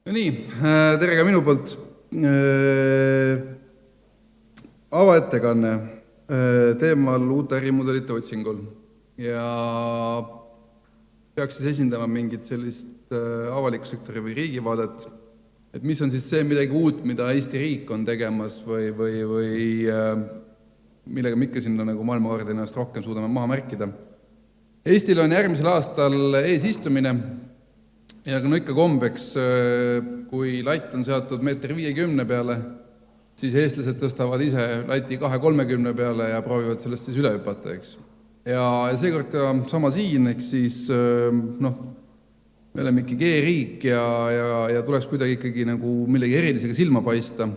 No nii, tere ka minu poolt. Avaettekanne teemal uute ärimudelite otsingul ja peaks siis esindama mingit sellist avaliku sektori või riigivaadet, et mis on siis see midagi uut, mida Eesti riik on tegemas või millega me ikka sinna nagu maailmakaardil ennast rohkem suudame maha märkida. Eestil on järgmisel aastal eesistumine ja no ikka kombeks, kui latt on seatud 1,50 m peale, siis eestlased tõstavad ise lati 2,30 peale ja proovivad sellest siis üle hüpata, eks. Ja seekord ka sama siin, eks siis me oleme ikkagi e-riik ja tuleks kuidagi ikkagi nagu millegi erilisega silma paista,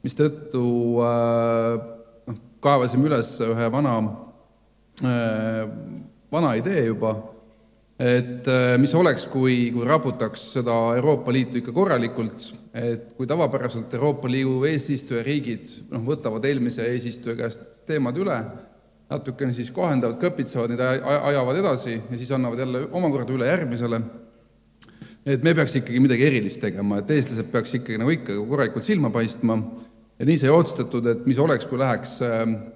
mistõttu kaevasime üles ühe vana idee juba, et mis oleks, kui raputaks seda Euroopa Liitu ikka korralikult, et kui tavapäraselt Euroopa Liidu eesistujariigid võtavad eelmise eesistuja käest teemad üle, natukene siis kohendavad, kõpitsevad, neid ajavad edasi ja siis annavad jälle omakorda üle järgmisele, et me peaks ikkagi midagi erilist tegema, et eestlased peaks ikkagi nagu ikka korralikult silma paistma ja nii sai otsustatud, et mis oleks, kui läheks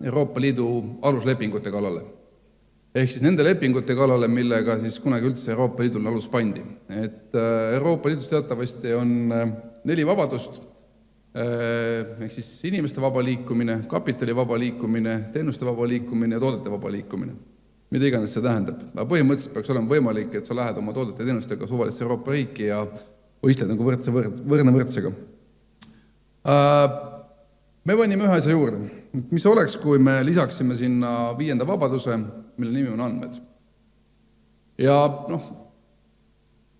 Euroopa Liidu aluslepingute kallale. Ehk siis nende lepingute kallale, millega siis kunagi üldse Euroopa Liidul alus pandi. Et Euroopa Liidus teatavasti on 4 vabadust, ehk siis inimeste vaba liikumine, kapitali vaba liikumine, teenuste vaba liikumine ja toodete vaba liikumine. Mida iganes see tähendab. Aga põhimõtteliselt peaks olema võimalik, et sa lähed oma toodete ja teenustega suvalisse Euroopa riiki ja võistled nagu võrdne võrdsega. Me panime ühe asja juurde. Mis oleks, kui me lisaksime sinna 5. vabaduse, mille nimi on andmed. Ja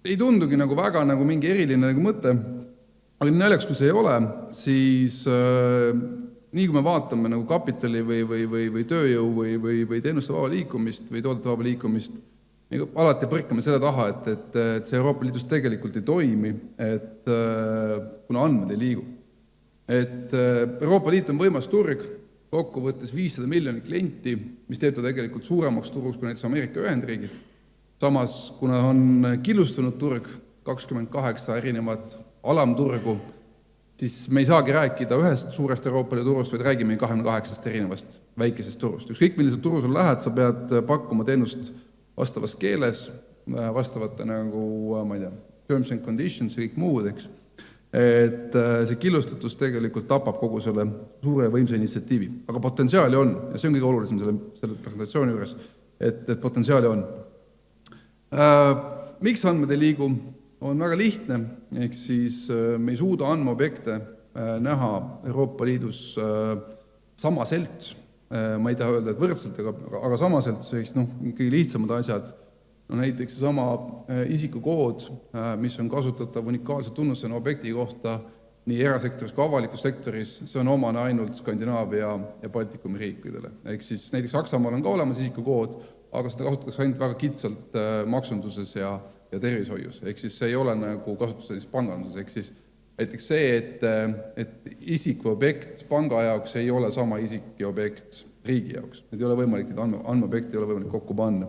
ei tundugi nagu väga nagu mingi eriline nagu mõte, aga näljaks, kui see ei ole, siis nii kui me vaatame nagu kapitali või tööjõu või teenuste vaba liikumist või toodete vaba liikumist, alati põrkame selle taha, et see Euroopa Liidus tegelikult ei toimi, et kuna andmed ei liigu. Et Euroopa Liit on võimas turg, kokku võttes 500 miljonit klienti, mis teeb ta tegelikult suuremaks turuks kui näiteks Ameerika Ühendriigid. Samas, kuna on killustunud turg, 28 erinevat alamturgu, siis me ei saagi rääkida ühest suurest Euroopa Liidu turust, vaid räägime 28 erinevast väikesest turust. Ükskõik millisel turul sul lähed, sa pead pakkuma teenust vastavas keeles, vastavate nagu, ma ei tea, terms and conditions ja kõik muud, eks. Et see killustatus tegelikult tapab kogu selle suure ja võimsa initsiatiivi. Aga potentsiaali on, ja see on kõige olulisem selle presentatsiooni juures, et potentsiaali on. Miks andmed ei liigu? On väga lihtne, ehk siis me ei suuda andmeobjekte näha Euroopa Liidus samaselt, ma ei taha öelda, et võrdselt, aga samaselt, see ikkagi lihtsamad asjad. Näiteks sama isikukood, mis on kasutatav unikaalse tunnusena objekti kohta nii erasektoris kui avalikus sektoris, see on omane ainult Skandinaavia ja Baltikumi riikidele. Ehk siis näiteks Saksamaal on ka olemas isikukood, aga seda kasutatakse ainult väga kitsalt maksunduses ja tervishoius. Ehk siis see ei ole nagu kasutuses panganduses. Ehk siis näiteks see, et isik või objekt panga jaoks ei ole sama isik ja objekt riigi jaoks. Need ei ole võimalik, andmeobjekti ei ole võimalik kokku panna.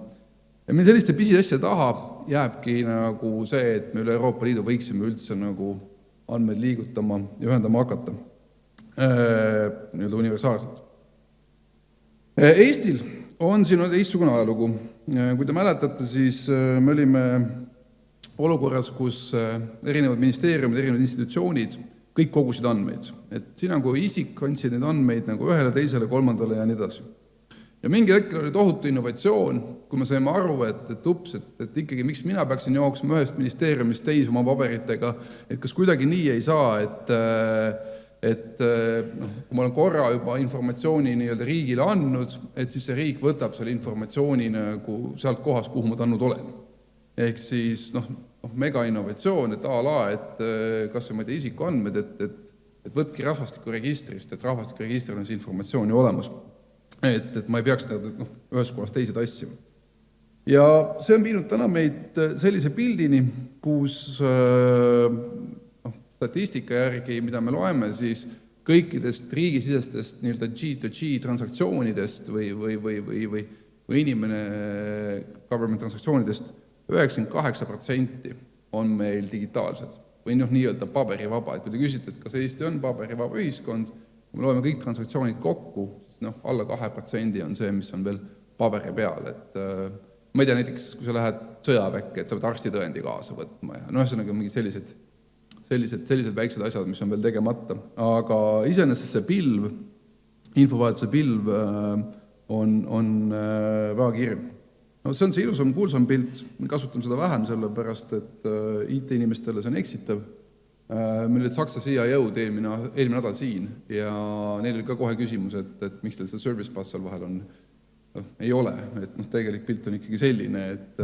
Ja meil selliste pisisasja taha jääbki nagu see, et me üle Euroopa Liidu võiksime üldse nagu andmeid liigutama ja ühendama hakata universaalselt. Eestil on siin teistsugune ajalugu. Kui te mäletate, siis me olime olukorras, kus erinevad ministeeriumid, erinevad institutsioonid kõik kogusid andmeid. Et sina kui isik andsid neid andmeid nagu ühele, teisele, kolmandale ja nii edasi. Ja mingi hetkel oli tohutu innovatsioon, kui me saime aru, et ikkagi miks mina peaksin jooksma ühest ministeeriumist teise oma paberitega, et kas kuidagi nii ei saa, et kui ma olen korra juba informatsiooni riigile andnud, et siis see riik võtab selle informatsiooni nagu sealt kohast, kuhu ma andnud olen. Ehk siis mega innovatsioon, et et kas see isiku andmed, et võtki rahvastikuregistrist, et rahvastikuregistril on see informatsiooni olemas. Et ma ei peaks ühes kohas teised asjama. Ja see on viinud täna meid sellise pildini, kus statistika järgi, mida me loeme, siis kõikidest riigisisestest G2G transaktsioonidest või inimene government transaktsioonidest 98% on meil digitaalsed. või nii-öelda paberivaba. Et kui te küsite, et kas Eesti on paberivaba ühiskond, kui me loeme kõik transaktsioonid kokku, siis alla 2% on see, mis on veel paberi peal. Et ma ei tea, näiteks kui sa lähed sõjaväkke, et sa pead arstitõendi kaasa võtma ja ühesõnaga mingid sellised väiksed asjad, mis on veel tegemata. Aga iseenesest see pilv, infovahetuse pilv on väga kirv. No see on see ilusam, kuulsam pilt, me kasutame seda vähem sellepärast, et IT-inimestele see on eksitav. Meil olid Saksa CIA jõud eelmine nädal siin ja neil oli ka kohe küsimus, et miks teil see service bus seal vahel on. Ei ole, et tegelik pilt on ikkagi selline, et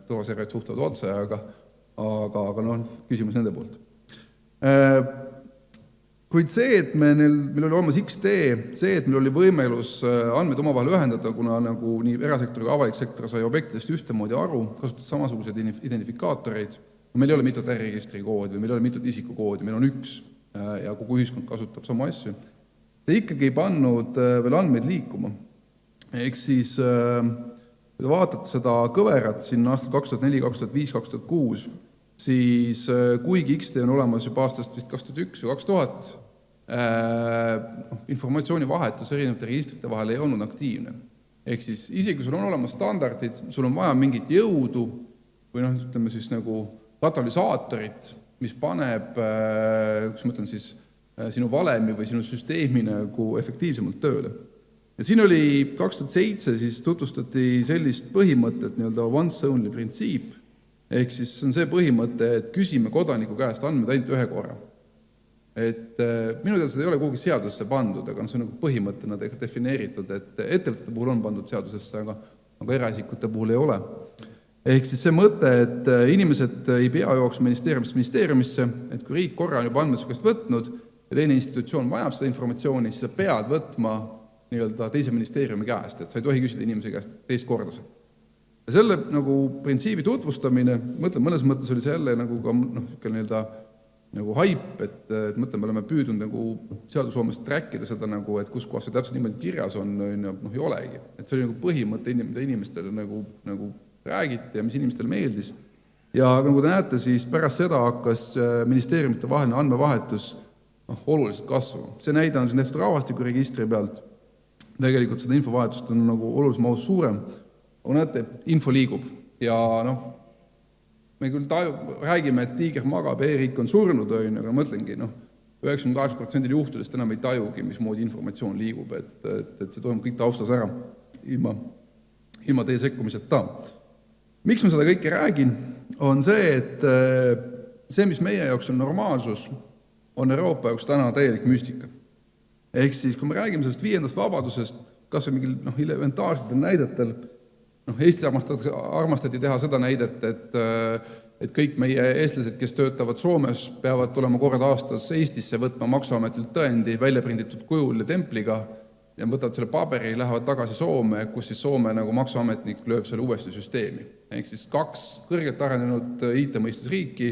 turvaserjad suhtlevad otse, aga küsimus nende poolt. Kuid see, et meil oli olemas XD, see, et meil oli võimelus andmeid omavahel ühendada, kuna nagu nii erasektor kui avalik sektor sai objektidest ühtemoodi aru, kasutades samasuguseid identifikaatoreid, meil ei ole mitut äriregistri koodi või meil ei ole mitut isikukoodi, meil on üks ja kogu ühiskond kasutab sama asju. See ikkagi ei pannud veel andmeid liikuma. Ehk siis, kui te vaatate seda kõverat siin aastal 2004, 2005, 2006, siis kuigi XD on olemas juba aastast vist 2001 või 2000, informatsiooni vahetus erinevate registrite vahel ei olnud aktiivne. Ehk siis isegi kui sul on olemas standardid, sul on vaja mingit jõudu või ütleme siis nagu katalüsaatorit, mis paneb, kus ma ütlen siis, sinu valemi või sinu süsteemi nagu efektiivsemalt tööle. Ja siin oli 2007 siis tutvustati sellist põhimõtet, nii-öelda once only printsiip, ehk siis on see põhimõte, et küsime kodaniku käest andmed ainult ühe korra. Et minu teada seda ei ole kuhugi seadusesse pandud, aga see on nagu põhimõttena defineeritud, et ettevõtete puhul on pandud seadusesse, aga eraisikute puhul ei ole. Ehk siis see mõte, et inimesed ei pea jooksma ministeeriumisse, et kui riik korra on juba andmesugust võtnud ja teine institutsioon vajab seda informatsiooni, siis sa pead võtma nii-öelda teise ministeeriumi käest, et sa ei tohi küsida inimese käest teist korda. Ja selle nagu printsiibi tutvustamine, mõtlen, mõnes mõttes oli see jälle nagu ka nii-öelda nagu haip, et mõtlen, me oleme püüdnud nagu seadusloomest trackida seda nagu, et kus kohas see täpselt niimoodi kirjas on, ei olegi. Et see oli nagu põhimõte, mida inimestele nagu räägiti ja mis inimestele meeldis. Ja nagu te näete, siis pärast seda hakkas ministeeriumite vaheline andmevahetus oluliselt kasvama. See näide on siin tehtud rahvastikuregistri pealt. Tegelikult seda infovahetust on nagu oluliselt mahus suurem. Aga näete, info liigub ja me küll räägime, et tiiger magab, e-riik on surnud, aga mõtlengi, 98% juhtudest enam ei tajugi, mismoodi informatsioon liigub, et see toimub kõik taustas ära ilma teie sekkumiseta. Miks ma seda kõike räägin, on see, et see, mis meie jaoks on normaalsus, on Euroopa jaoks täna täielik müstika. Ehk siis, kui me räägime sellest 5. vabadusest, kas või mingil elementaarsetel näidetel, Eestis armastati teha seda näidet, et kõik meie eestlased, kes töötavad Soomes, peavad tulema kord aastas Eestisse võtma maksuametilt tõendi väljaprinditud kujul ja templiga ja võtavad selle paberi, lähevad tagasi Soome, kus siis Soome nagu maksuametnik lööb selle uuesti süsteemi. Ehk siis 2 kõrgelt arenenud IT-mõistes riiki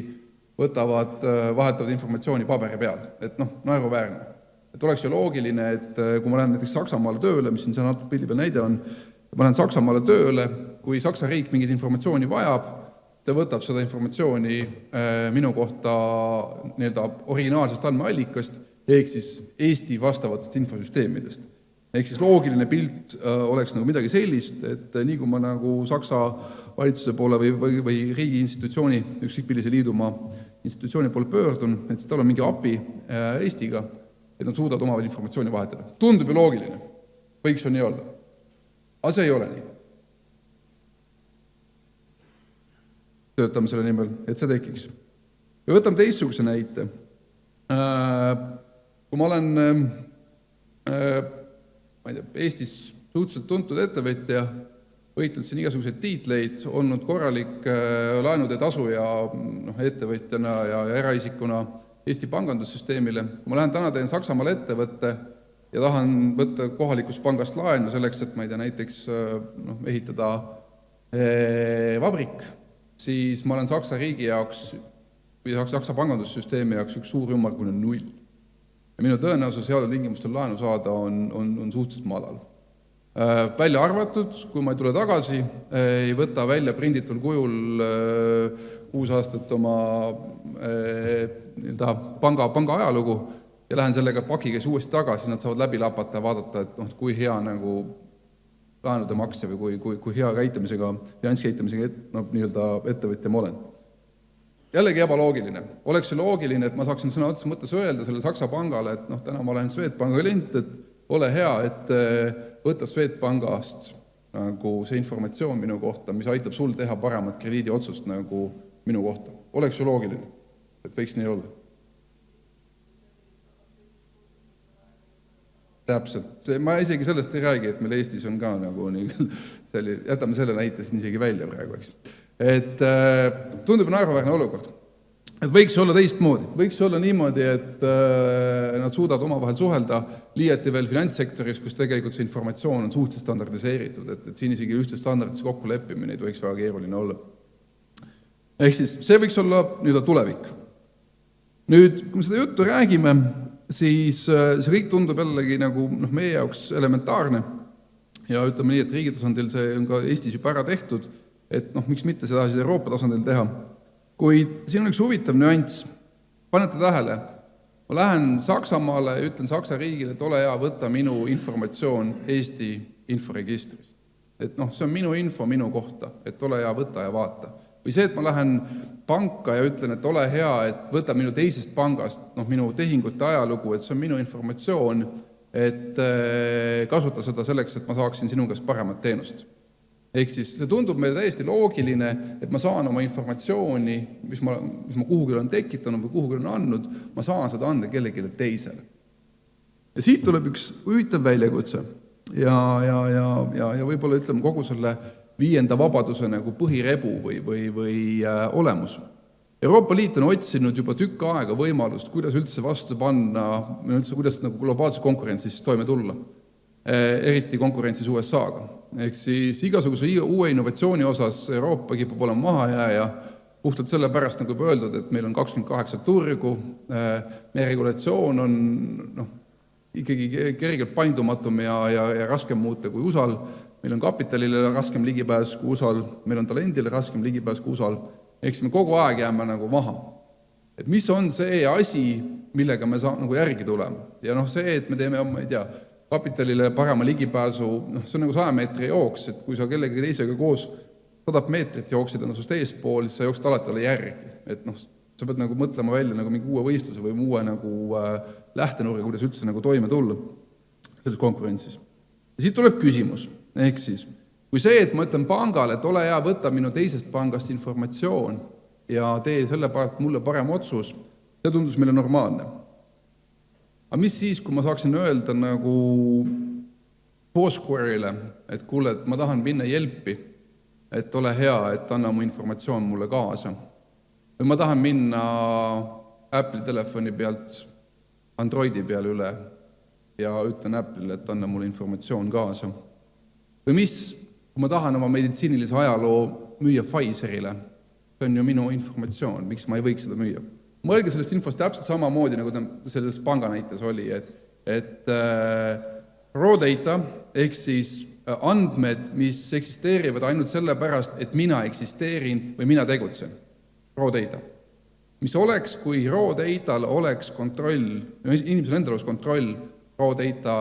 vahetavad informatsiooni paberi peal, et naeruväärne. Et oleks ju loogiline, et kui ma lähen näiteks Saksamaale tööle, mis siin see natuke pildi peal näide on, ma lähen Saksamaale tööle, kui Saksa riik mingit informatsiooni vajab, ta võtab seda informatsiooni minu kohta nii-öelda originaalsest andmeallikast, ehk siis Eesti vastavatest infosüsteemidest. Ehk siis loogiline pilt oleks nagu midagi sellist, et nii kui ma nagu Saksa valitsuse poole või riigi institutsiooni, ükskõik millise liidumaa institutsiooni poole pöördun, et tal on mingi API Eestiga, et nad suudavad omavahel informatsiooni vahetada. Tundub ju loogiline, võiks ju nii olla. Aga see ei ole nii. Töötame selle nimel, et see tekiks. Ja võtame teistsuguse näite. Kui ma olen Eestis suhteliselt tuntud ettevõtja, võitnud siin igasuguseid tiitleid, olnud korralik laenude tasuja ettevõtjana ja eraisikuna Eesti pangandussüsteemile. Kui ma lähen täna teen Saksamaal ettevõtte ja tahan võtta kohalikust pangast laenu selleks, et ma ei tea, näiteks ehitada vabrik, siis ma olen Saksa riigi jaoks või Saksa pangandussüsteemi jaoks üks suur ümmargune 0. Ja minu tõenäosus headel tingimustel laenu saada on suhteliselt madal. Välja arvatud, kui ma ei tule tagasi, ei võta välja prinditul kujul 6 aastat oma panga ajalugu ja lähen sellega pakikäis uuesti tagasi, nad saavad läbi lapata ja vaadata, et kui hea nagu laenude maksja või kui hea käitumisega, finantskäitumisega ettevõtja ma olen. Jällegi ebaloogiline. Oleks ju loogiline, et ma saaksin sõna otsa mõttes öelda selle Saksa pangale, et täna ma olen Swedbanka klient, et ole hea, et võtta Swedbankast nagu see informatsioon minu kohta, mis aitab sul teha paremat krediidiotsust nagu minu kohta. Oleks ju loogiline, et võiks nii olla. Täpselt. Ma isegi sellest ei räägi, et meil Eestis on ka nagu jätame selle näite siin isegi välja praegu, eks. Et tundub naeruväärne olukord. Et võiks olla teistmoodi. Võiks olla niimoodi, et nad suudavad omavahel suhelda liiati veel finantssektoris, kus tegelikult see informatsioon on suhteliselt standardiseeritud, et siin isegi ühte standardis kokku leppimine ei tohiks väga keeruline olla. Ehk siis see võiks olla tulevik. Nüüd, kui me seda juttu räägime, siis see kõik tundub jällegi nagu meie jaoks elementaarne ja ütleme nii, et riigi tasandil see on ka Eestis juba ära tehtud, et miks mitte seda siis Euroopa tasandil teha. Kuid siin on üks huvitav nüanss. Panete tähele, ma lähen Saksamaale ja ütlen Saksa riigile, et ole hea, võtta minu informatsioon Eesti inforegistrist. Et see on minu info minu kohta, et ole hea, võta ja vaata. Või see, et ma lähen panka ja ütlen, et ole hea, et võta minu teisest pangast, minu tehingute ajalugu, et see on minu informatsioon, et kasuta seda selleks, et ma saaksin sinu käest paremat teenust. Ehk siis see tundub meile täiesti loogiline, et ma saan oma informatsiooni, mis ma kuhugi olen tekitanud või kuhugi olen andnud, ma saan seda anda kellelegi teisele. Ja siit tuleb üks huvitav väljakutse ja võib-olla ütleme kogu selle 5. vabaduse nagu põhirebu või olemus. Euroopa Liit on otsinud juba tükk aega võimalust, kuidas üldse vastu panna, kuidas nagu globaalse konkurentsis toime tulla, eriti konkurentsis USA-ga. Ehk siis igasuguse uue innovatsiooni osas Euroopa kipub olema mahajääja, puhtalt selle pärast, nagu juba öeldud, et meil on 28 turgu, meie regulatsioon on ikkagi kergelt paindumatum ja raskem muuta kui USA-l, meil on kapitalile raskem ligipääs kui USA-l, meil on talendile raskem ligipääs kui USA-l, ehk siis me kogu aeg jääme nagu maha. Et mis on see asi, millega me nagu järgi tulema? Ja see, et me teeme, ma ei tea, kapitalile parema ligipääsu, see on nagu 100 meetri jooks, et kui sa kellegi teisega koos 100 meetrit jooksid sust eespool, siis sa jooksid alati talle järgi. Et sa pead nagu mõtlema välja nagu mingi uue võistluse või uue nagu lähtenurga, kuidas üldse nagu toime tulla selles konkurentsis. Ja siit tuleb küsimus, ehk siis, kui see, et ma ütlen pangale, et ole hea, võtta minu teisest pangast informatsioon ja tee selle mulle parem otsus, see tundus meile normaalne. Aga mis siis, kui ma saaksin öelda nagu Foursquare'ile, et kuule, et ma tahan minna Jelpi, et ole hea, et anna mu informatsioon mulle kaasa. Või ma tahan minna Apple'i telefoni pealt Androidi peale üle ja ütlen Apple'ile, et anna mulle informatsioon kaasa. Või mis, kui ma tahan oma meditsiinilise ajaloo müüa Pfizerile, see on ju minu informatsioon, miks ma ei võiks seda müüa. Mõelge sellest infost täpselt samamoodi, nagu selles panga näites oli, et raw data, ehk siis andmed, mis eksisteerivad ainult selle pärast, et mina eksisteerin või mina tegutsen. Raw data. Mis oleks, kui raw datal oleks kontroll, inimesel endal oleks kontroll raw data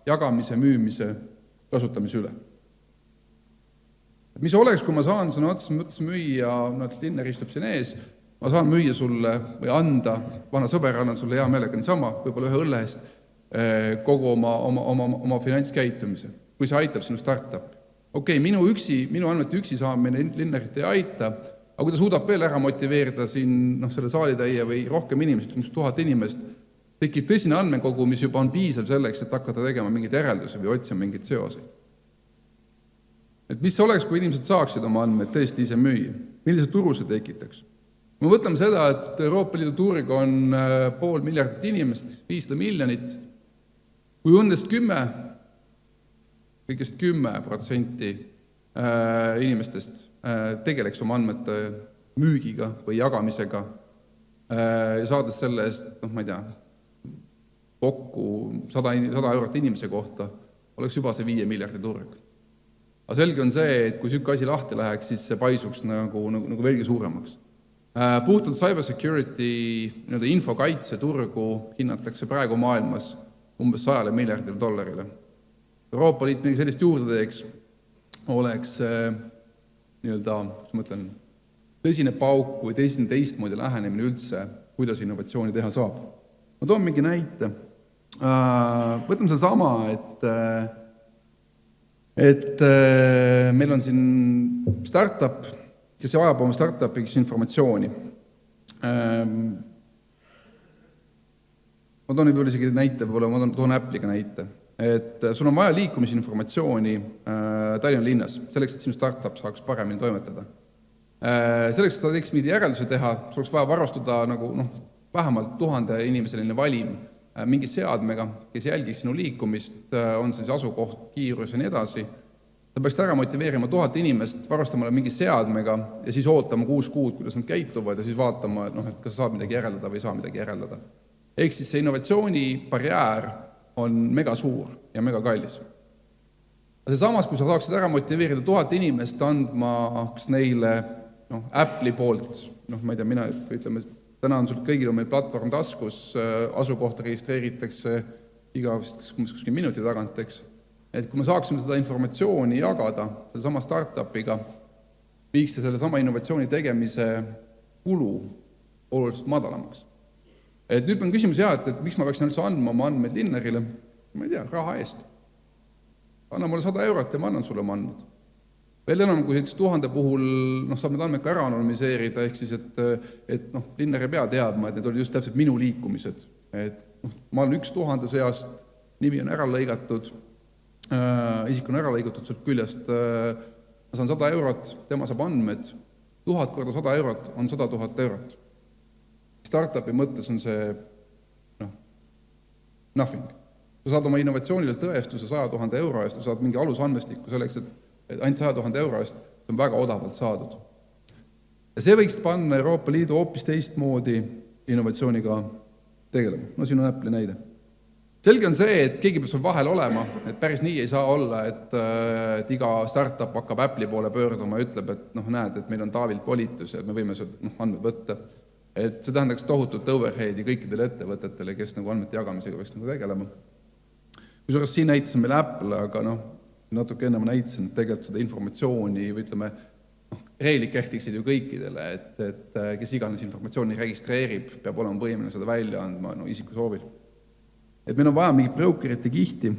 jagamise, müümise, kasutamise üle. Mis oleks, kui ma saan sõna otsa mõttes müüa, Linner istub siin ees, ma saan müüa sulle või anda, vana sõber annan sulle hea meelega niisama, võib-olla ühe õllehest, kogu oma finantskäitumise, kui see aitab sinu startup. Okei, minu andmete üksi saamine Linnerit ei aita, aga kui ta suudab veel ära motiveerida siin selle saalitäie või rohkem inimesed, 1000 inimest, tekib tõsine andmekogu, mis juba on piisav selleks, et hakata tegema mingeid järeldusi või otsima mingeid seoseid. Et mis oleks, kui inimesed saaksid oma andmeid tõesti ise müüa? Millise turu see tekitaks? Me võtame seda, et Euroopa Liidu turg on 500 miljardit inimest, 500 miljonit. Kui õnnest 10% inimestest tegeleks oma andmete müügiga või jagamisega ja saades selle eest, ma ei tea, kokku 100 eurot inimese kohta, oleks juba see 5 miljardi turg. Aga selge on see, et kui sükk asi lahti läheks, siis see paisuks nagu veelgi suuremaks. Puhtalt cybersecurity infokaitseturgu hinnatakse praegu maailmas umbes $100 miljardile. Euroopa Liit midagi sellist juurde teeks, oleks tõsine pauk või teistmoodi lähenemine üldse, kuidas innovatsiooni teha saab. Ma toon mingi näite. Võtame seda sama, et meil on siin startup, kes vajab oma startupiks informatsiooni. Ma toon võib-olla isegi näite, ma toon Apple'iga näite. Et sul on vaja liikumisinformatsiooni Tallinna linnas, selleks, et sinu startup saaks paremini toimetada. Selleks, et sa teeks mingi järelduse teha, sul oleks vaja varustada vähemalt 1000 inimeseline valim mingi seadmega, kes jälgiks sinu liikumist, on see asukoht, kiirus ja nii edasi. Sa peaks ära motiveerima 1000 inimest, varustama mingi seadmega ja siis ootama 6 kuud, kuidas nad käituvad ja siis vaatama, et kas saab midagi järeldada või ei saa midagi järeldada. Ehk siis see innovatsiooni barjäär on mega suur ja mega kallis. See samas, kui sa saaksid ära motiveerida 1000 inimest andmaks neile Apple'i poolt, ma ei tea, ütleme, täna on sul kõigil on meil platvorm taskus, asukohta registreeritakse kuskil minuti tagant, eks. Et kui me saaksime seda informatsiooni jagada selle sama startupiga, viiks selle sama innovatsiooni tegemise kulu oluliselt madalamaks. Et nüüd on küsimus et miks ma peaksin üldse andma oma andmeid Linnerile, ma ei tea, raha eest. Anna mulle 100 eurot ja ma annan sulle oma andmed. Veel enam, kui 1000 puhul saab need andmed ka ära anonymiseerida, ehk siis, et Linner ei pea teadma, et need olid just täpselt minu liikumised. Et ma olen 1000 seast, nimi on ära lõigatud, isik on ära lõigatud sealt küljest, ma saan 100 eurot, tema saab andmed, 1000 korda 100 eurot on 100 000 eurot. Startupi mõttes on see nothing. Sa saad oma innovatsioonile tõestuse 100 000 euro eest, sa saad mingi alusandmestiku selleks, et ainult 100 000 euro eest on väga odavalt saadud. Ja see võiks panna Euroopa Liidu hoopis teistmoodi innovatsiooniga tegelema. Siin on Apple'i näide. Selge on see, et keegi peab seal vahel olema, et päris nii ei saa olla, et iga startup hakkab Apple'i poole pöörduma ja ütleb, et näed, et meil on Taavilt volitus ja me võime andmed võtta. Et see tähendaks tohutut overheadi kõikidele ettevõtetele, kes andmete jagamisega peaks tegelema. Kusjuures siin näitasin meil Apple, aga natuke enne ma näitasin, et tegelikult seda informatsiooni või ütleme, reeglid kehtiksid ju kõikidele, et kes iganes informatsiooni registreerib, peab olema võimeline seda välja andma isiku soovil. Et meil on vaja mingit brokerite kihti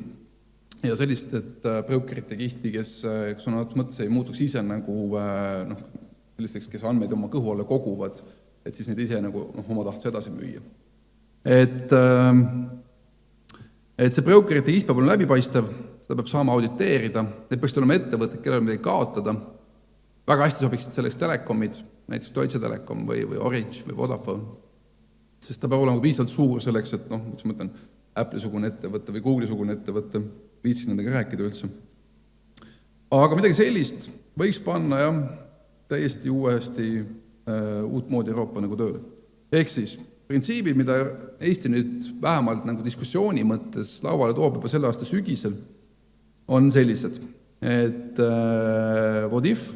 ja sellist, et brokerite kihti, kes sõna mõttes ei muutuks ise sellisteks, kes andmeid oma kõhu alla koguvad, et siis neid ise oma tahtse edasi müüa. Et see brokerite kiht peab olema läbipaistev, seda peab saama auditeerida, need peaks olema ettevõtted, kellel midagi kaotada. Väga hästi sobiksid selleks telekomid, näiteks Deutsche Telekom või Orange või Vodafone, sest ta peab olema piisavalt suur selleks, et mis ma mõtlen, Apple'i-sugune ettevõtte või Google'i-sugune ettevõtte, viitsin nendega rääkida üldse. Aga midagi sellist võiks panna täiesti uuesti uut moodi Euroopa tööle. Ehk siis, printsiibid, mida Eesti nüüd vähemalt diskussiooni mõttes lauale toob juba selle aasta sügisel, on sellised, et VODIF,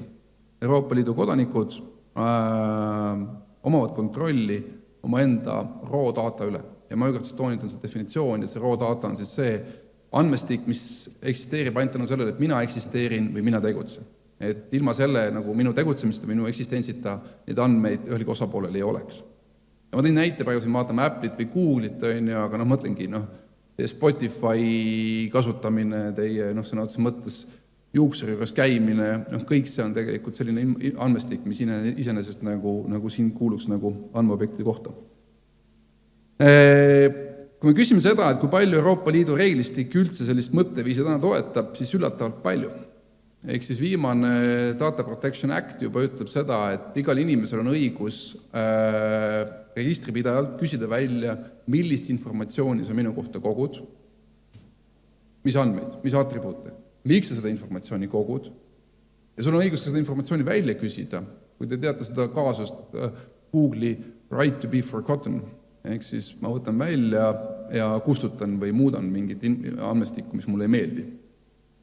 Euroopa Liidu kodanikud, omavad kontrolli oma enda raw data üle. Ja ma ükord toonitan see definitsioon, ja see raw data on siis see andmestik, mis eksisteerib ainult tänu sellele, et mina eksisteerin või mina tegutsen. Et ilma selle minu tegutsemist ja minu eksistentsita neid andmeid ühelgi osapoolel ei oleks. Ja ma tõin näite praegu siin vaatame Apple'it või Google'it, aga mõtlengi, teie Spotify kasutamine, teie sõna otseses mõttes juuksuri juures käimine, kõik see on tegelikult selline andmestik, mis iseenesest nagu siin kuuluks andmeobjektide kohta. Kui me küsime seda, et kui palju Euroopa Liidu reeglistik üldse sellist mõtteviisi täna toetab, siis üllatavalt palju. Ehk siis viimane Data Protection Act juba ütleb seda, et igal inimesel on õigus registripidajalt küsida välja, millist informatsiooni sa minu kohta kogud, mis andmeid, mis atribuute, miks sa seda informatsiooni kogud, ja sul on õigus ka seda informatsiooni välja küsida, kui te teate seda kaasust Google'i right to be forgotten, ehk siis ma võtan välja ja kustutan või muudan mingit andmestikku, mis mulle ei meeldi.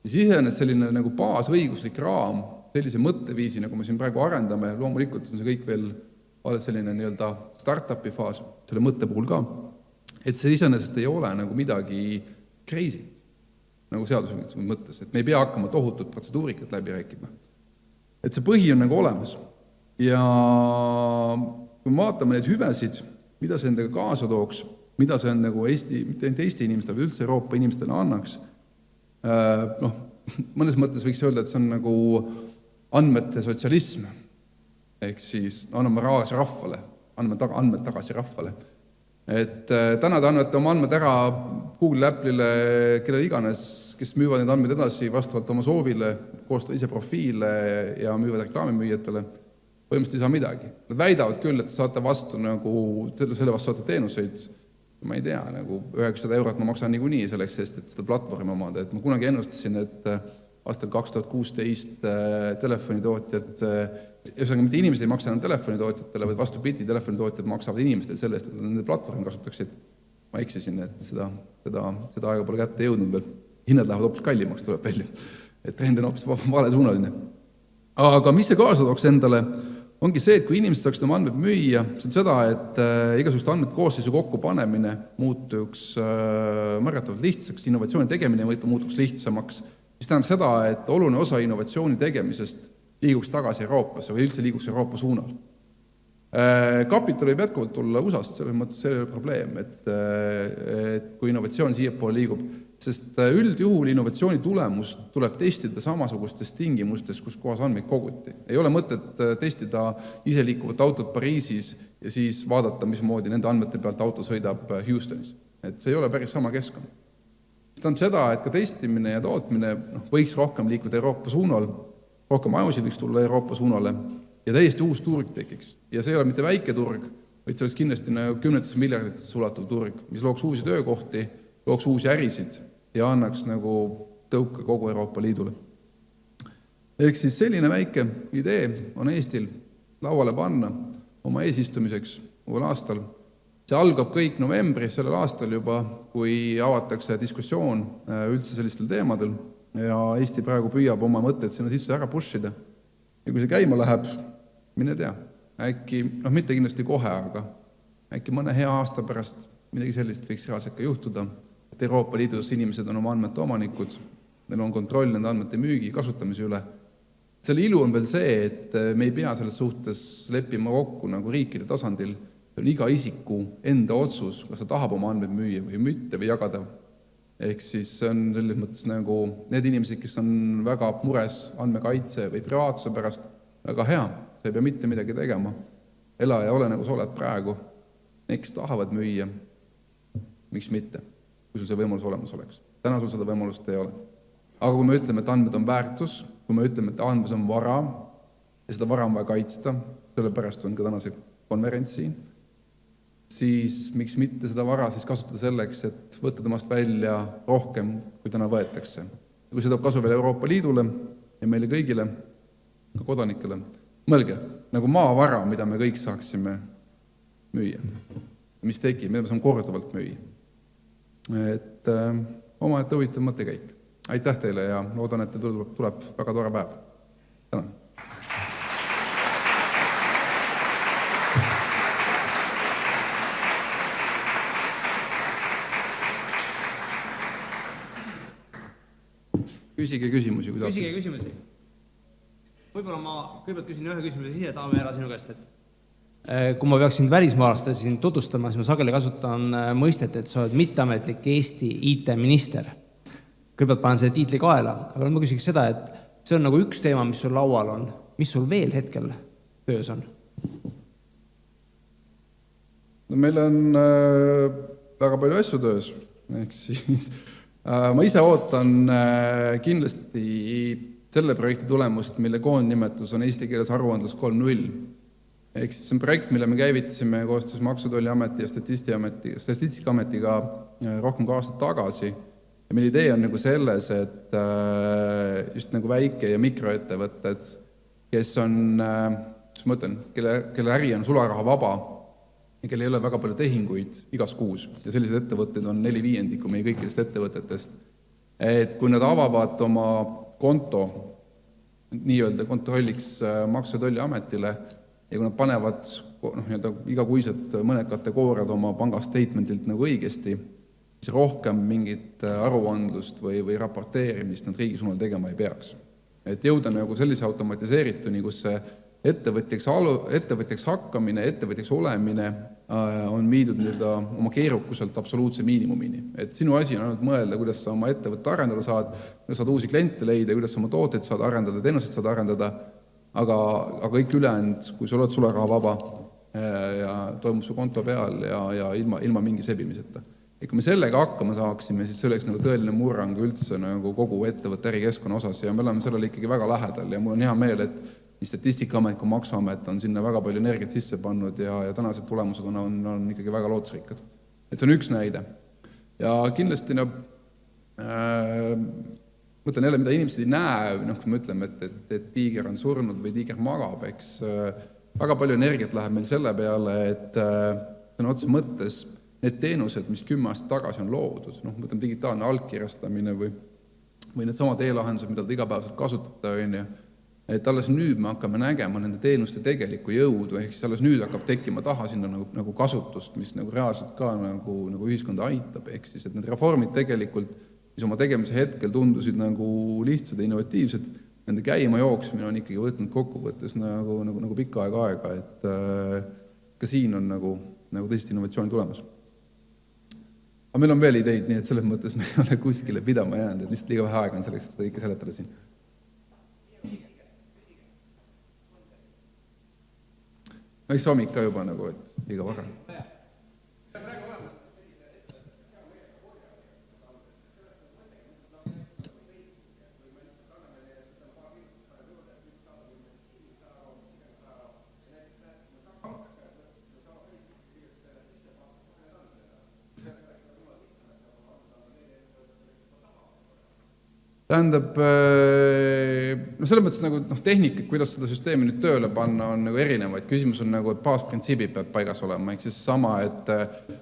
Siis iseenesest selline baasõiguslik raam, sellise mõtteviisi, nagu me siin praegu arendame, loomulikult on see kõik veel oled selline nii-öelda startupi faas, selle mõtte puhul ka, et see iseenesest ei ole nagu midagi crazy't, nagu seaduse mõttes, et me ei pea hakkama tohutut protseduurikat läbi rääkima. Et see põhi on nagu olemas. Ja kui me vaatame neid hüvesid, mida see endaga kaasa tooks, mida see on nagu mitte ainult Eesti inimestele, üldse Euroopa inimestele annaks, mõnes mõttes võiks öelda, et see on nagu andmete sotsialism, ehk siis anname rahvale, andmed tagasi rahvale. Et täna te annate oma andmed ära Google Apple'ile, kelle iganes, kes müüvad need andmed edasi vastavalt oma soovile, koostada ise profiile ja müüvad reklaamimüüjatele, põhimõtteliselt ei saa midagi. Nad väidavad küll, et saate vastu nagu, selle vastu saate teenuseid, ma ei tea, nagu 900 € ma maksan niikuinii selleks eest, et seda platvormi omada. Et ma kunagi ennustasin, et aastal 2016 telefonitootjad, mitte inimesed ei maksa enam telefonitootjatele, vaid vastupidi, telefonitootjad maksavad inimestele selle eest, et nad nende platvormi kasutaksid. Ma eksisin, et seda aega pole kätte jõudnud veel. Hinnad lähevad hoopis kallimaks, tuleb välja. Et trend on hoopis valesuunaline. Aga mis see kaasa tooks endale, ongi see, et kui inimesed saaks oma andmed müüa, see on seda, et igasugust andmed koosseisu kokku panemine muutuks märgatavalt lihtsaks, innovatsiooni tegemine muutuks lihtsamaks, mis tähendab seda, et oluline osa innovatsiooni tegemisest liiguks tagasi Euroopasse või üldse liiguks Euroopa suunal. Kapital võib jätkuvalt tulla USA-st, selles mõttes see probleem, et kui innovatsioon siiapoole liigub, sest üldjuhul innovatsiooni tulemus tuleb testida samasugustes tingimustes, kus kohas andmeid koguti. Ei ole mõtet testida iseliikuvat autot Pariisis ja siis vaadata, mismoodi nende andmete pealt auto sõidab Houstonis. Et see ei ole päris sama keskkond. See tähendab seda, et ka testimine ja tootmine võiks rohkem liikuda Euroopa suunal, rohkem ajusid võiks tulla Euroopa suunale ja täiesti uus turg tekiks. Ja see ei ole mitte väike turg, vaid see oleks kindlasti kümnetes miljardites ulatuv turg, mis looks uusi töökohti, looks uusi ärisid ja annaks nagu tõuke kogu Euroopa Liidule. Ehk siis selline väike idee on Eestil lauale panna oma eesistumiseks uuel aastal. See algab kõik novembris sellel aastal juba, kui avatakse diskussioon üldse sellistel teemadel ja Eesti praegu püüab oma mõtteid sinna sisse ära pushida. Ja kui see käima läheb, mine tea, äkki, mitte kindlasti kohe, aga äkki mõne hea aasta pärast midagi sellist võiks reaalselt ka juhtuda, et Euroopa Liidus inimesed on oma andmete omanikud, neil on kontroll nende andmete müügi kasutamise üle. Selle ilu on veel see, et me ei pea selles suhtes leppima kokku nagu riikide tasandil, see on iga isiku enda otsus, kas ta tahab oma andmeid müüa või mitte või jagada. Ehk siis see on selles mõttes nagu need inimesed, kes on väga mures andmekaitse või privaatsuse pärast, väga hea, sa ei pea mitte midagi tegema. Ela ja ole nagu sa oled praegu. Need, kes tahavad müüa, miks mitte, kui sul see võimalus olemas oleks. Täna sul seda võimalust ei ole. Aga kui me ütleme, et andmed on väärtus, kui me ütleme, et andmed on vara ja seda vara on vaja kaitsta, sellepärast on ka tänase konverents siin, siis miks mitte seda vara siis kasutada selleks, et võtta temast välja rohkem, kui täna võetakse. Ja kui see toob kasu veel Euroopa Liidule ja meile kõigile, ka kodanikele, mõelge, nagu maavara, mida me kõik saaksime müüa. Mis tekib, mida me saame korduvalt müüa. Et oma huvitav mõttekäik. Aitäh teile ja loodan, et teil tuleb väga tore päev. Tänan. Küsige küsimusi. Küsige küsimusi. Võib-olla ma kõigepealt küsin ühe küsimuse ise, Taame ära sinu käest, et kui ma peaksin välismaalaste siin tutvustama, siis ma sageli kasutan mõistet, et sa oled mitteametlik Eesti IT-minister. Kõigepealt panen selle tiitli kaela, aga ma küsiks seda, et see on nagu üks teema, mis sul laual on. Mis sul veel hetkel töös on? No meil on väga palju asju töös. Ehk siis ma ise ootan kindlasti selle projekti tulemust, mille koondnimetus on eesti keeles aruandlus 3.0. Ehk siis see on projekt, mille me käivitasime koostöös Maksu- ja Tolliameti ja Statistikaametiga rohkem kui aastat tagasi. Ja meil idee on nagu selles, et just nagu väike- ja mikroettevõtted, kes on, kus ma ütlen, kelle äri on sularaha vaba ja kelle ei ole väga palju tehinguid igas kuus. Ja sellised ettevõtted on 4/5 meie kõikidest ettevõtetest. Et kui nad avavad oma konto nii-öelda kontrolliks Maksu- ja Tolliametile, ja kui nad panevad igakuiselt mõned kategooriad oma panga statementilt nagu õigesti, siis rohkem mingit aruandlust või raporteerimist nad riigi suunal tegema ei peaks. Et jõuda nagu sellise automatiseerituni, kus see ettevõtjaks hakkamine, ettevõtjaks olemine on viidud oma keerukuselt absoluutse miinimumini. Et sinu asi on ainult mõelda, kuidas sa oma ettevõtte arendada saad, kuidas saad uusi kliente leida, kuidas sa oma tooteid saad arendada, teenuseid saad arendada, aga kõik ülejäänud, kui sa oled sularaha vaba ja toimub su konto peal ja ilma mingi sebimiseta. Ja kui me sellega hakkama saaksime, siis see oleks nagu tõeline murrang üldse nagu kogu ettevõtte ärikeskkonna osas ja me oleme sellele ikkagi väga lähedal ja mul on hea meel, et nii Statistikaamet kui Maksuamet on sinna väga palju energiat sisse pannud ja tänased tulemused on ikkagi väga lootusrikkad. Et see on üks näide. Ja kindlasti mõtlen jälle, mida inimesed ei näe, kui me ütleme, et tiiger on surnud või tiiger magab, eks väga palju energiat läheb meil selle peale, et sõna otse mõttes need teenused, mis 10 aastat tagasi on loodud, mõtleme digitaalne allkirjastamine või need samad e-lahendused, mida te igapäevaselt kasutate, et alles nüüd me hakkame nägema nende teenuste tegelikku jõudu, ehk siis alles nüüd hakkab tekkima taha sinna nagu kasutust, mis nagu reaalselt ka nagu ühiskonda aitab, ehk siis, et need reformid tegelikult, mis oma tegemise hetkel tundusid nagu lihtsad ja innovatiivsed, nende käima jooksmine on ikkagi võtnud kokkuvõttes nagu pikka aega, et ka siin on nagu tõsist innovatsiooni tulemas. Aga meil on veel ideid, nii et selles mõttes me ei ole kuskile pidama jäänud, et lihtsalt liiga vähe aega on selleks, et seda ikka seletada siin. Eks hommik ka juba nagu, et liiga vara. Tähendab, selles mõttes nagu tehnikad, kuidas seda süsteemi nüüd tööle panna, on nagu erinevaid. Küsimus on nagu, et baasprintsiibid peab paigas olema, ehk siis sama, et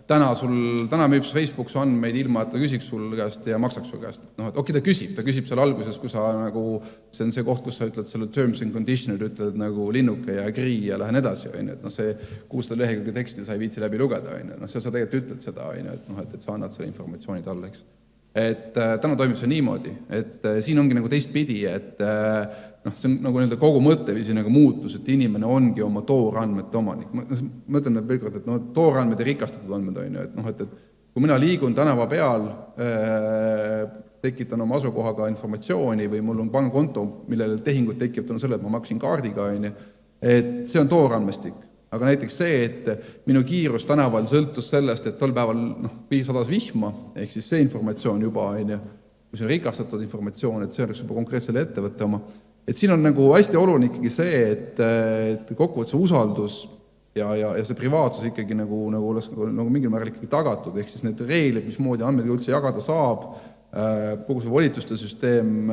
täna müüb Facebook su andmeid ilma, et ta küsiks sul käest ja maksaks sul käest. Et okei, ta küsib seal alguses, kui sa nagu, see on see koht, kus sa ütled selle terms and conditioner, ütled nagu linnuke ja agree ja lähen edasi, et see 600 lehekülge teksti sa ei viitsi läbi lugeda, seal sa tegelikult ütled seda, et sa annad selle informatsiooni talle, eks. Et täna toimib see niimoodi, et siin ongi nagu teistpidi, et see on nagu kogu mõtteviisi nagu muutus, et inimene ongi oma toorandmete omanik. Ma ütlen veel kord, et toorandmed ja rikastatud andmed on, et kui mina liigun tänava peal, tekitan oma asukohaga informatsiooni või mul on pangakonto, millele tehingud tekivad selle, et ma maksin kaardiga, et see on toorandmestik. Aga näiteks see, et minu kiirus tänaval sõltus sellest, et tol päeval sadas vihma, ehk siis see informatsioon juba, kui see on rikastatud informatsioon, et see oleks juba konkreetsele ettevõtte oma. Et siin on nagu hästi oluline ikkagi see, et kokkuvõttes usaldus ja see privaatsus ikkagi nagu oleks mingil määral ikkagi tagatud, ehk siis need reeglid, mismoodi andmeid üldse jagada saab, kogu see volituste süsteem,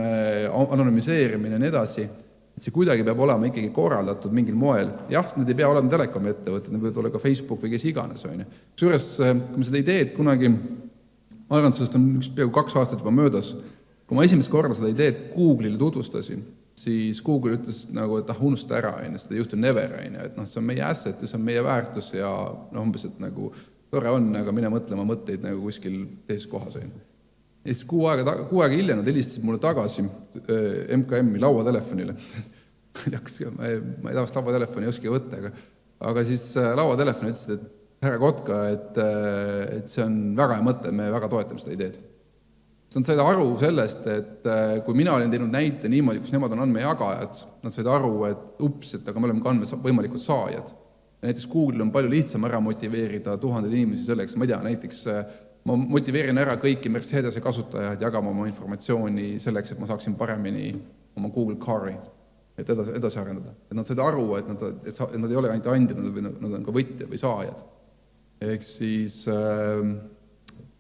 anonymiseerimine ja nii edasi, et see kuidagi peab olema ikkagi korraldatud mingil moel. Jah, need ei pea olema telekomi ettevõtted, need võivad olla ka Facebook või kes iganes. Kusjuures, kui me seda ideed kunagi, ma arvan, et sellest on peaaegu 2 aastat juba möödas, kui ma esimest korda seda ideed Google'ile tutvustasin, siis Google ütles nagu, et unusta ära, seda ei juhtu never, et see on meie asset ja see on meie väärtus ja umbes, et nagu tore on, aga mine mõtlema mõtteid nagu kuskil teises kohas. Ja siis kuu aega hiljem nad helistasid mulle tagasi MKM-i lauatelefonile. Ma ei tavalist lauatelefoni ei oski võtta, aga siis lauatelefoni ütlesid, et härra Kotka, et see on väga hea mõte, me väga toetame seda ideed. Nad said aru sellest, et kui mina olin teinud näite niimoodi, kus nemad on andmejagajad, nad said aru, et aga me oleme ka andme võimalikud saajad. Ja näiteks Google on palju lihtsam ära motiveerida 1000 inimesi selleks, ma ei tea, näiteks ma motiveerin ära kõiki Mercedese kasutajaid jagama oma informatsiooni selleks, et ma saaksin paremini oma Google Car'i edasi arendada. Et nad said aru, et nad ei ole ainult andjad, nad on ka võtjad või saajad. Ehk siis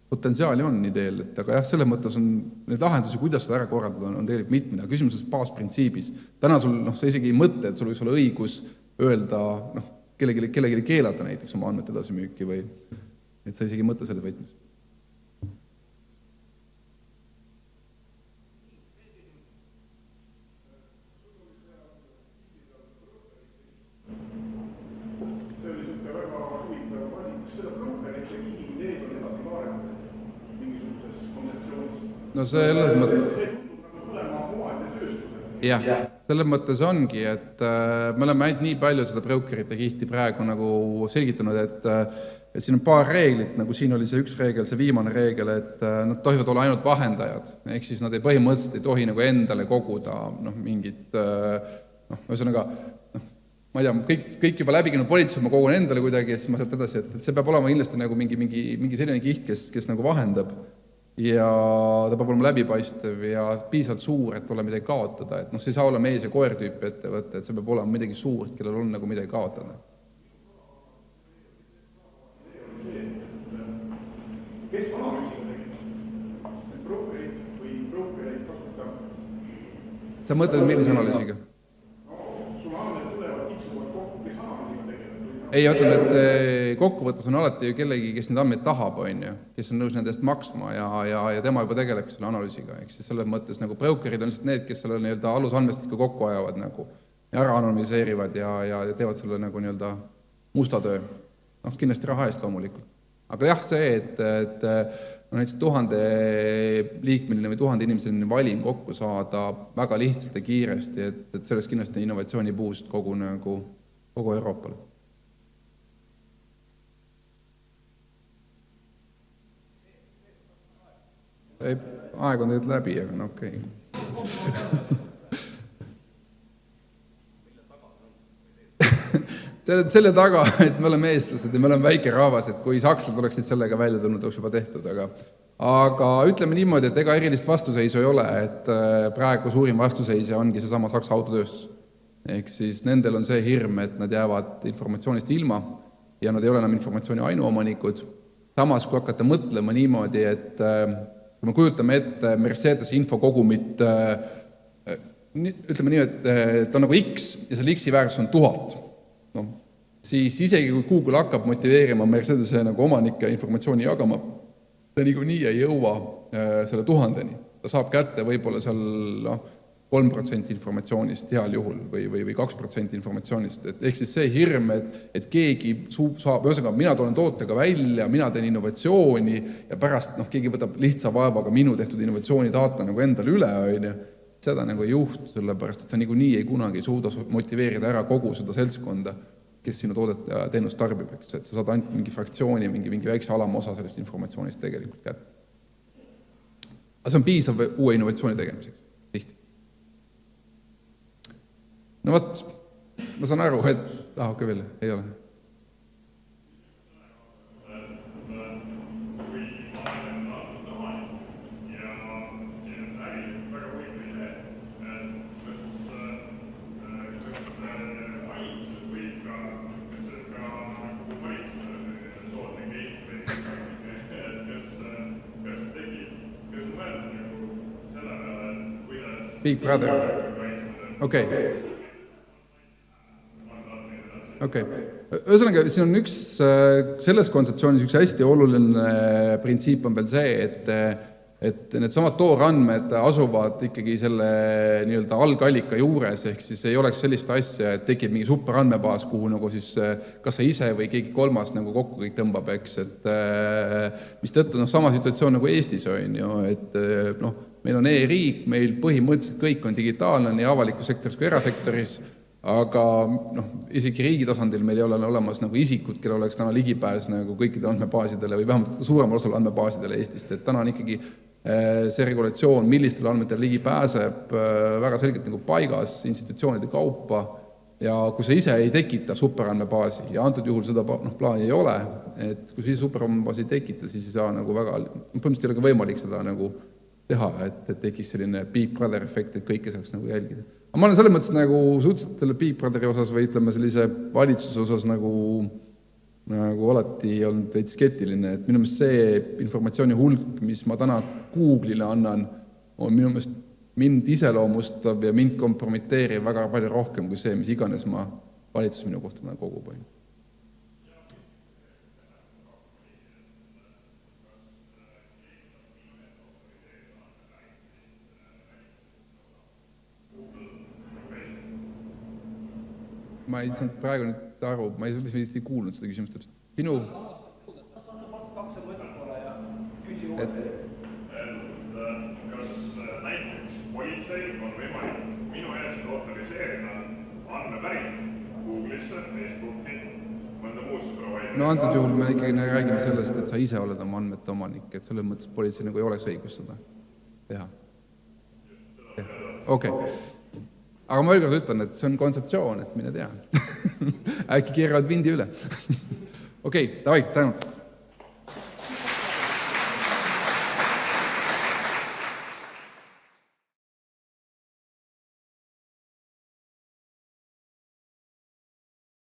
potentsiaali on ideel, aga jah, selles mõttes on need lahendusi, kuidas seda ära korraldada, on tegelikult mitmine. Küsimuses baasprintsiibis. Täna sul see isegi ei mõte, et sul võiks olla õigus öelda kellelegi keelata näiteks oma andmete edasimüüki või et sa isegi mõtle selles võtmes. no selles mõttes jah, selles mõttes ongi, et me oleme ainult nii palju seda brokerite kihti praegu nagu selgitanud, et siin on paar reeglit, nagu siin oli see üks reegel, see viimane reegel, et nad tohivad olla ainult vahendajad, ehk siis nad põhimõtteliselt ei tohi nagu endale koguda mingit, ühesõnaga, ma ei tea, kõik juba läbi käinud politsei, ma kogun endale kuidagi ja siis ma sealt edasi, et see peab olema kindlasti nagu mingi selline kiht, kes nagu vahendab ja ta peab olema läbipaistev ja piisavalt suur, et ole midagi kaotada, et see ei saa olla mees ja koer tüüpi ettevõte, et see peab olema midagi suurt, kellel on nagu midagi kaotada. Kes analüüsiga tegid? Need brokerid või brokereid kasutab? Sa mõtled, millise analüüsiga? Sul andmed tulevad kitsuvad kokku, kes analüüsiga tegid? Ei, ütlen, et kokkuvõttes on alati ju kellegi, kes neid andmeid tahab, kes on nõus nendest maksma ja tema juba tegeleb selle analüüsiga. Ehk siis selles mõttes nagu brokerid on lihtsalt need, kes selle nii-öelda alusandmestikku kokku ajavad nagu ja ära anonymiseerivad ja teevad selle nagu nii-öelda musta töö. Kindlasti raha eest loomulikult. Aga jah, see, et näiteks 1000-liikmeline või 1000 inimeseline valim kokku saada väga lihtsalt ja kiiresti, et sellest kindlasti innovatsiooni puust kogu Euroopale. Aeg on tegelikult läbi, aga okei. Selle taga, et me oleme eestlased ja me oleme väike rahvas, et kui sakslased oleksid sellega välja tulnud, oleks juba tehtud, aga ütleme niimoodi, et ega erilist vastuseisu ei ole, et praegu suurim vastuseisja ongi seesama Saksa autotööstus. Ehk siis nendel on see hirm, et nad jäävad informatsioonist ilma ja nad ei ole enam informatsiooni ainuomanikud. Samas, kui hakata mõtlema niimoodi, et kui me kujutame ette Mercedese infokogumit, ütleme nii, et on nagu X ja selle X-i väärtus on 1000, siis isegi kui Google hakkab motiveerima Mercedese nagu omanikke informatsiooni jagama, ta niikuinii ei jõua selle 1000-ni. Ta saab kätte võib-olla seal 3% informatsioonist heal juhul või 2% informatsioonist. Ehk siis see hirm, et keegi saab, ühesõnaga, mina tulen tootega välja, mina teen innovatsiooni ja pärast keegi võtab lihtsa vaevaga minu tehtud innovatsiooni data nagu endale üle, seda nagu ei juhtu, sellepärast, et sa niikuinii ei kunagi suuda motiveerida ära kogu seda seltskonda, kes sinu toodet ja teenust tarbib, et sa saad ainult mingi fraktsiooni, mingi väikse alamosa sellest informatsioonist tegelikult kätte. Aga see on piisav uue innovatsiooni tegemiseks, tihti. No võt, ma saan aru, et... okei veel, ei ole. Big Brother. Okei. Ühesõnaga, siin on üks, selles kontseptsioonis üks hästi oluline printsiip on veel see, et need samad toorandmed asuvad ikkagi selle nii-öelda algallika juures, ehk siis ei oleks sellist asja, et tekib mingi superandmebaas, kuhu nagu siis kas sa ise või keegi kolmas nagu kokku kõik tõmbab, eks, et mis tõttu sama situatsioon nagu Eestis on ju, et meil on e-riik, meil põhimõtteliselt kõik on digitaalne nii avalikus sektoris kui erasektoris, aga isegi riigi tasandil meil ei ole olemas nagu isikud, kellel oleks täna ligipääs nagu kõikidele andmebaasidele või vähemalt suuremal osal andmebaasidele Eestist, et täna on ikkagi see regulatsioon, millistele andmetele ligi pääseb, väga selgelt nagu paigas institutsioonide kaupa ja kui sa ise ei tekita superandmebaasi ja antud juhul seda plaani ei ole, et kui sa ise superandmebaasi ei tekita, siis ei saa nagu väga, põhimõtteliselt ei ole ka võimalik seda nagu teha, et tekiks selline Big Brother efekt, et kõike saaks nagu jälgida. Aga ma olen selles mõttes nagu suhteliselt selle Big Brotheri osas või ütleme sellise valitsuse osas nagu alati olnud veidi skeptiline, et minu meelest see informatsiooni hulk, mis ma täna Google'ile annan, on minu meelest mind iseloomustav ja mind kompromiteerib väga palju rohkem kui see, mis iganes ma valitsus minu kohta täna kogub. Ma ei saanud praegu nüüd aru, ma ei kuulnud seda küsimust. Sinu? politseil on võimalik minu eest autoriseerida andmepäring Google'isse, Facebooki, mõnda muusse providerit. No antud juhul me ikkagi räägime sellest, et sa ise oled oma andmete omanik, et selles mõttes politsei nagu ei oleks õigus seda teha. Okei. Aga ma veel kord ütlen, et see on kontseptsioon, et mine tea. Äkki keeravad vindi üle. Okei, davai, tänud.